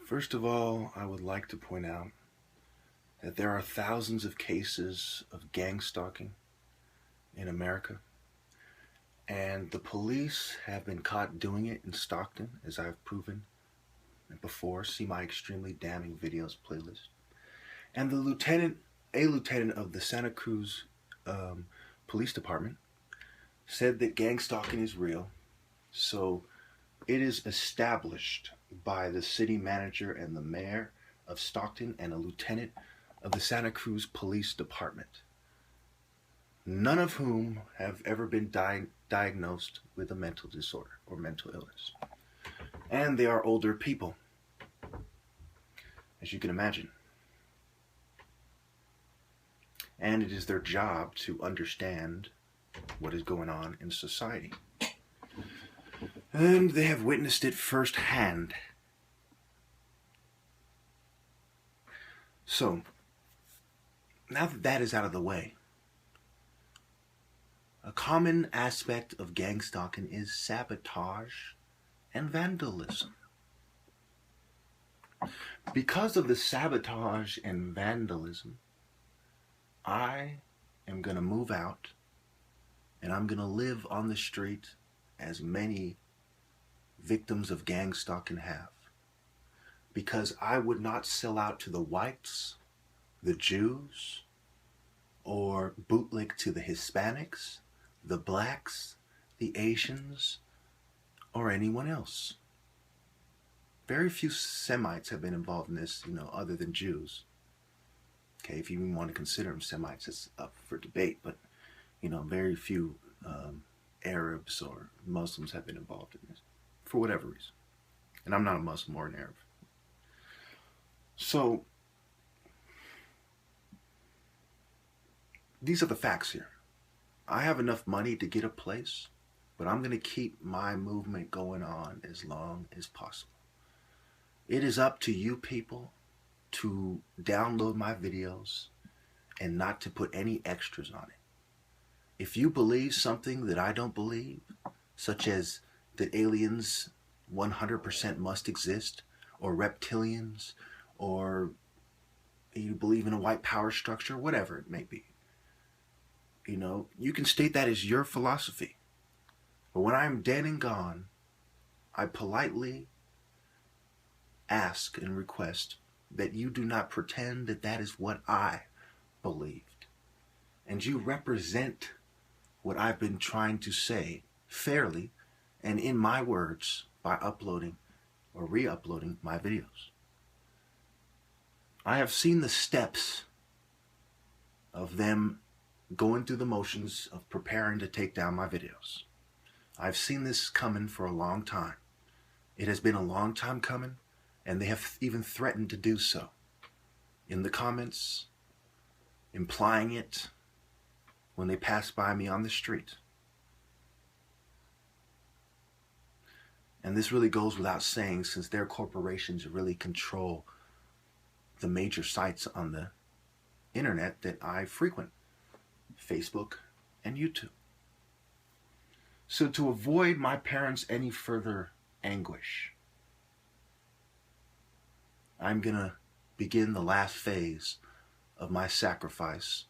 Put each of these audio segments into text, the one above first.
First of all, I would like to point out that there are thousands of cases of gang stalking in America, and the police have been caught doing it in Stockton, as I've proven before. See my extremely damning videos playlist. And a lieutenant of the Santa Cruz Police Department, said that gang stalking is real. So it is established by the city manager and the mayor of Stockton and a lieutenant of the Santa Cruz Police Department, none of whom have ever been diagnosed with a mental disorder or mental illness. And they are older people, as you can imagine. And it is their job to understand what is going on in society. And they have witnessed it firsthand. So, now that that is out of the way, a common aspect of gang stalking is sabotage and vandalism. Because of the sabotage and vandalism, I am going to move out and I'm going to live on the street as many victims of gang stalking have. Because I would not sell out to the whites, the Jews, or bootlick to the Hispanics, the blacks, the Asians, or anyone else. Very few Semites have been involved in this, other than Jews. Okay, if you even want to consider them Semites, it's up for debate, but, very few Arabs or Muslims have been involved in this, for whatever reason. And I'm not a Muslim or an Arab. So, these are the facts here. I have enough money to get a place, but I'm going to keep my movement going on as long as possible. It is up to you people to download my videos and not to put any extras on it. If you believe something that I don't believe, such as that aliens 100% must exist, or reptilians, or you believe in a white power structure, whatever it may be, you can state that as your philosophy. But when I'm dead and gone, I politely ask and request that you do not pretend that that is what I believed. And you represent what I've been trying to say fairly and in my words by uploading or re-uploading my videos. I have seen the steps of them going through the motions of preparing to take down my videos. I've seen this coming for a long time. It has been a long time coming, and they have even threatened to do so in the comments, implying it when they pass by me on the street. And this really goes without saying, since their corporations really control the major sites on the internet that I frequent, Facebook and YouTube. So to avoid my parents any further anguish, I'm going to begin the last phase of my sacrifice.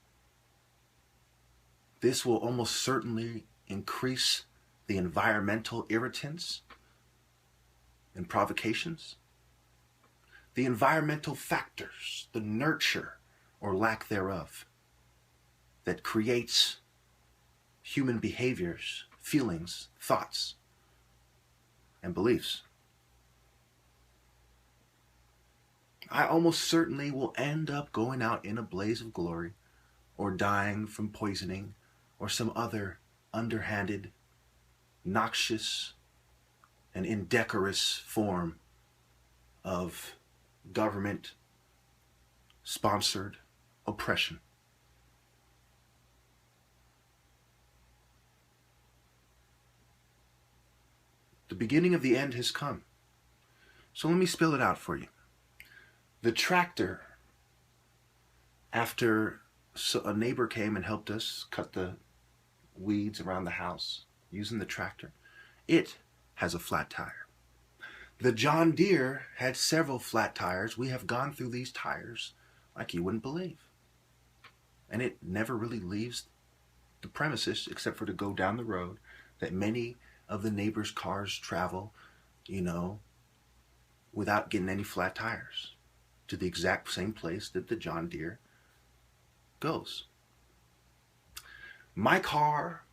This will almost certainly increase the environmental irritants and provocations, the environmental factors, the nurture or lack thereof that creates human behaviors, feelings, thoughts, and beliefs. I almost certainly will end up going out in a blaze of glory or dying from poisoning or some other underhanded, noxious, and indecorous form of government-sponsored oppression. The beginning of the end has come. So let me spell it out for you. The tractor, after a neighbor came and helped us cut the weeds around the house using the tractor, it has a flat tire. The John Deere had several flat tires. We have gone through these tires like you wouldn't believe. And it never really leaves the premises except for to go down the road that many of the neighbors' cars travel, without getting any flat tires to the exact same place that the John Deere goes. My car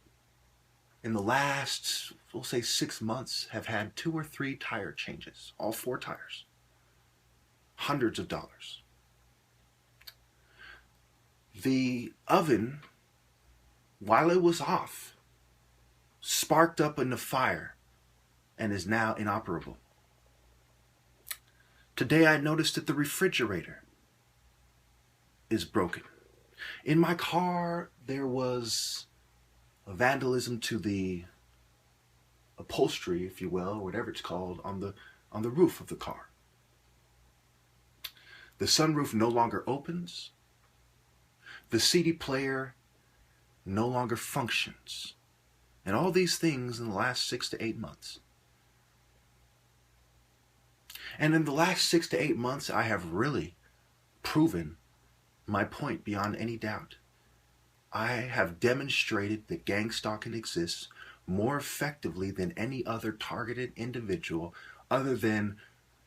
in the last, we'll say 6 months, have had 2 or 3 tire changes, all 4 tires. Hundreds of dollars. The oven, while it was off, sparked up into fire and is now inoperable. Today I noticed that the refrigerator is broken. In my car, there was a vandalism to the upholstery, if you will, or whatever it's called, on the roof of the car. The sunroof no longer opens. The CD player no longer functions. And all these things in the last 6 to 8 months. And in the last 6 to 8 months, I have really proven my point beyond any doubt. I have demonstrated that gang stalking exists more effectively than any other targeted individual other than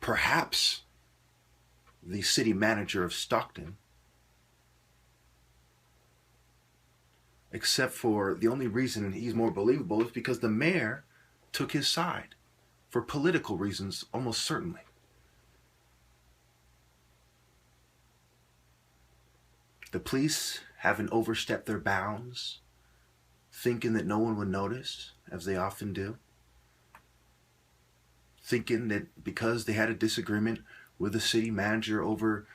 perhaps the city manager of Stockton. Except for the only reason he's more believable is because the mayor took his side for political reasons, almost certainly. The police haven't overstepped their bounds, thinking that no one would notice, as they often do. Thinking that because they had a disagreement with the city manager over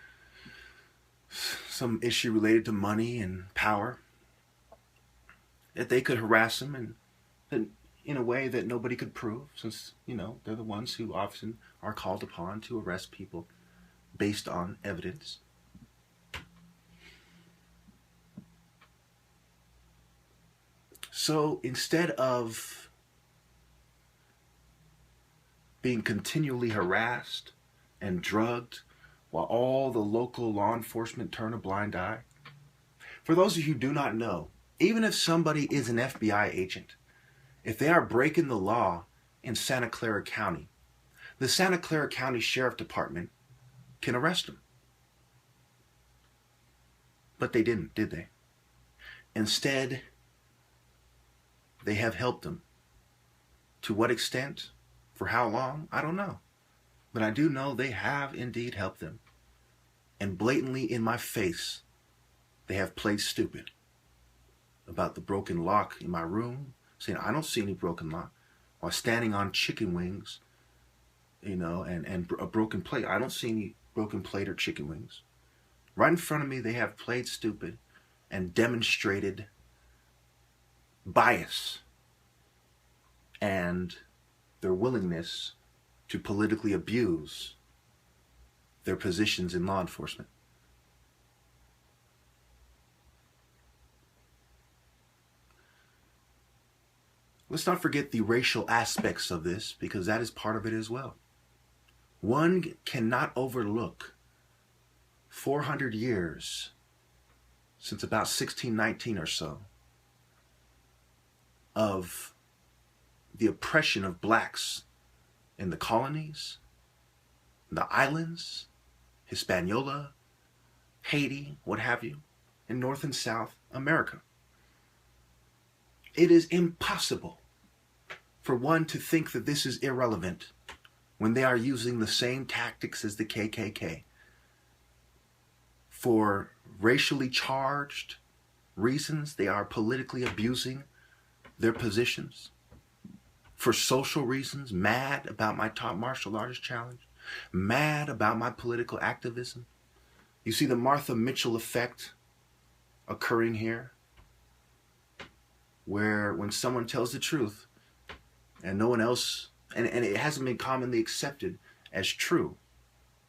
some issue related to money and power, that they could harass him and in a way that nobody could prove, since, they're the ones who often are called upon to arrest people based on evidence. So instead of being continually harassed and drugged while all the local law enforcement turn a blind eye, for those of you who do not know, even if somebody is an FBI agent, if they are breaking the law in Santa Clara County, the Santa Clara County Sheriff Department can arrest them. But they didn't, did they? Instead, they have helped them. To what extent? For how long? I don't know. But I do know they have indeed helped them. And blatantly in my face, they have played stupid about the broken lock in my room, saying, I don't see any broken lock, while standing on chicken wings, and a broken plate. I don't see any broken plate or chicken wings. Right in front of me, they have played stupid and demonstrated bias and their willingness to politically abuse their positions in law enforcement. Let's not forget the racial aspects of this, because that is part of it as well. One cannot overlook 400 years, since about 1619 or so, of the oppression of blacks in the colonies, the islands, Hispaniola, Haiti, what have you, in North and South America. It is impossible for one to think that this is irrelevant when they are using the same tactics as the KKK for racially charged reasons. They are politically abusing their positions. For social reasons, mad about my top martial artist challenge, mad about my political activism. You see the Martha Mitchell effect occurring here, where when someone tells the truth and no one else, and it hasn't been commonly accepted as true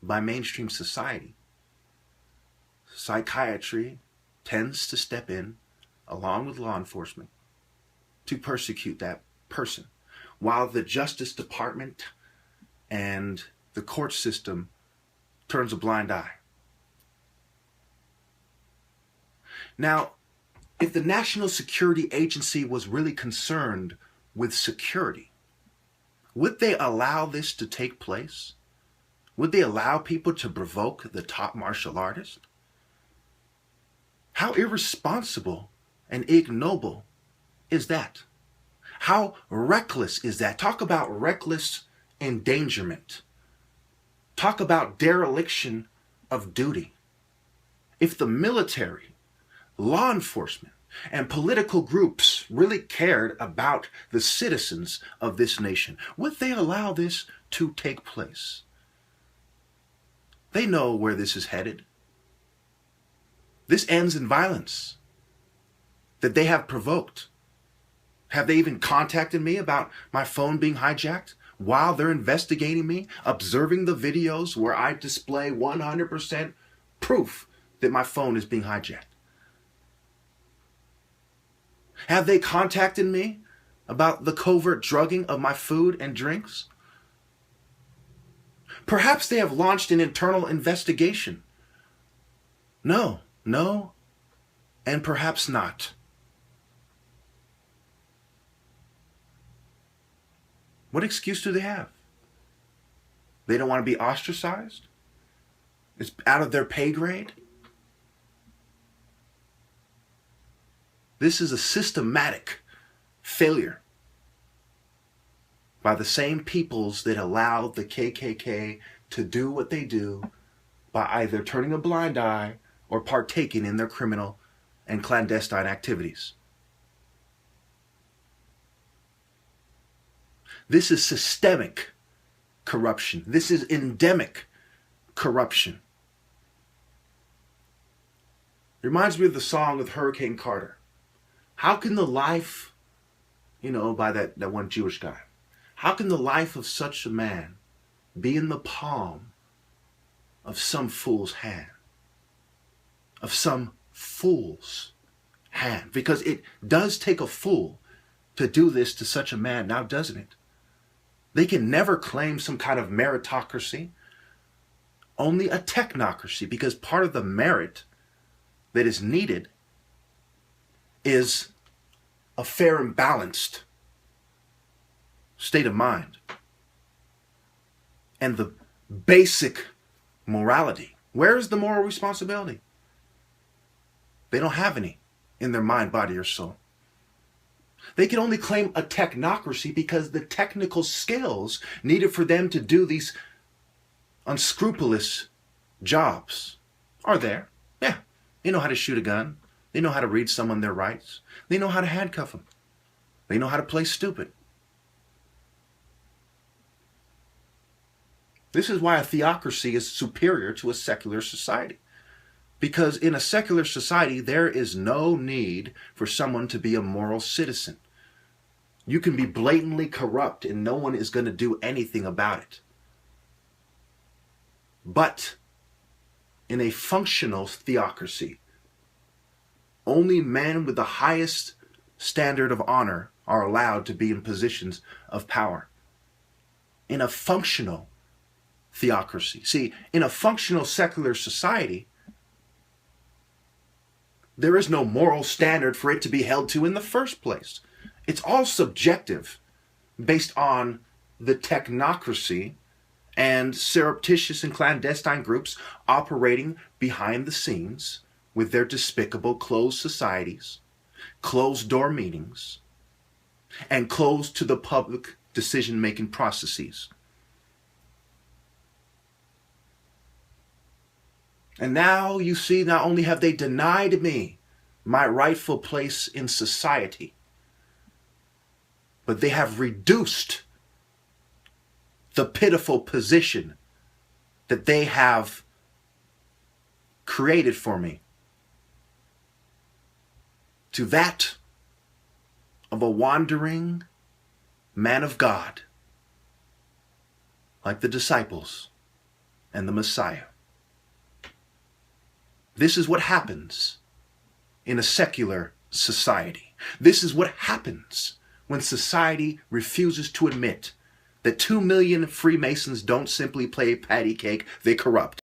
by mainstream society, psychiatry tends to step in along with law enforcement to persecute that person, while the Justice Department and the court system turns a blind eye. Now, if the National Security Agency was really concerned with security, would they allow this to take place? Would they allow people to provoke the top martial artist? How irresponsible and ignoble is that? How reckless is that? Talk about reckless endangerment. Talk about dereliction of duty. If the military, law enforcement, and political groups really cared about the citizens of this nation, would they allow this to take place? They know where this is headed. This ends in violence that they have provoked. Have they even contacted me about my phone being hijacked while they're investigating me, observing the videos where I display 100% proof that my phone is being hijacked? Have they contacted me about the covert drugging of my food and drinks? Perhaps they have launched an internal investigation. No, and perhaps not. What excuse do they have? They don't want to be ostracized? It's out of their pay grade? This is a systematic failure by the same peoples that allowed the KKK to do what they do by either turning a blind eye or partaking in their criminal and clandestine activities. This is systemic corruption. This is endemic corruption. It reminds me of the song with Hurricane Carter. How can the life, by that one Jewish guy, how can the life of such a man be in the palm of some fool's hand? Of some fool's hand. Because it does take a fool to do this to such a man, now doesn't it? They can never claim some kind of meritocracy, only a technocracy, because part of the merit that is needed is a fair and balanced state of mind and the basic morality. Where is the moral responsibility? They don't have any in their mind, body, or soul. They can only claim a technocracy because the technical skills needed for them to do these unscrupulous jobs are there. Yeah, they know how to shoot a gun. They know how to read someone their rights. They know how to handcuff them. They know how to play stupid. This is why a theocracy is superior to a secular society. Because in a secular society, there is no need for someone to be a moral citizen. You can be blatantly corrupt and no one is going to do anything about it. But in a functional theocracy, only men with the highest standard of honor are allowed to be in positions of power. In a functional theocracy. See, in a functional secular society, there is no moral standard for it to be held to in the first place. It's all subjective based on the technocracy and surreptitious and clandestine groups operating behind the scenes with their despicable closed societies, closed door meetings, and closed to the public decision-making processes. And now you see, not only have they denied me my rightful place in society, but they have reduced the pitiful position that they have created for me to that of a wandering man of God, like the disciples and the Messiah. This is what happens in a secular society. This is what happens when society refuses to admit that 2 million Freemasons don't simply play patty cake, they corrupt.